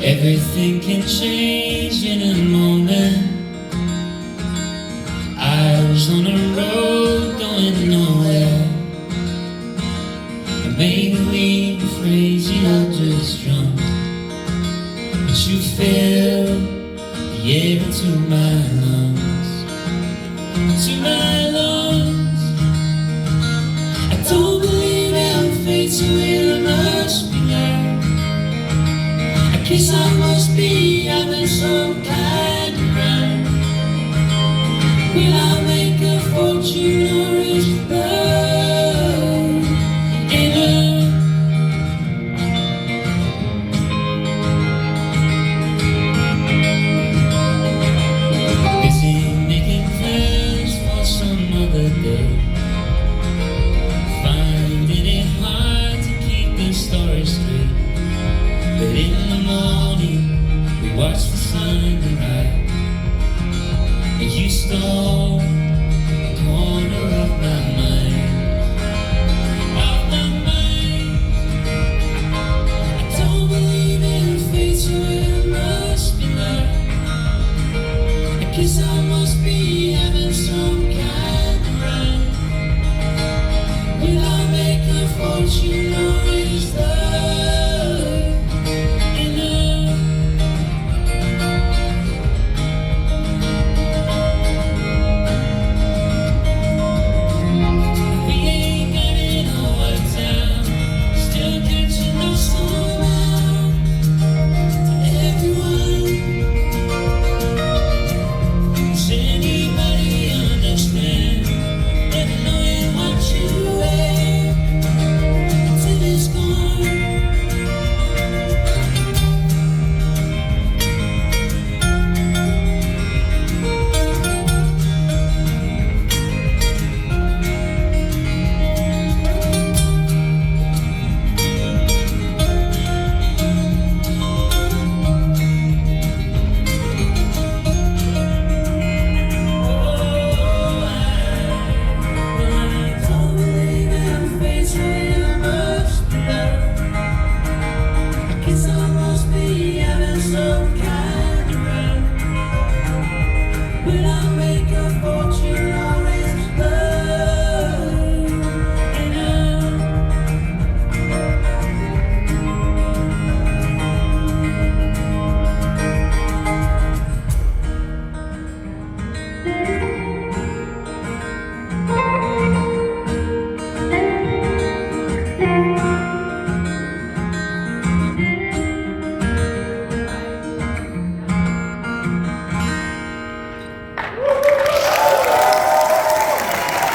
Everything can change in a moment. I was on a road going nowhere, and maybe we were crazy or just drunk, but you filled the air into my lungs, into my lungs. I don't believe I'll fade to it, I must be now. I guess I must be having some kind of run. Will I make a fortune or is love enough? Busy making plans for some other day, finding it hard to keep the story straight. But in the morning, we watch the sun rise, and you stole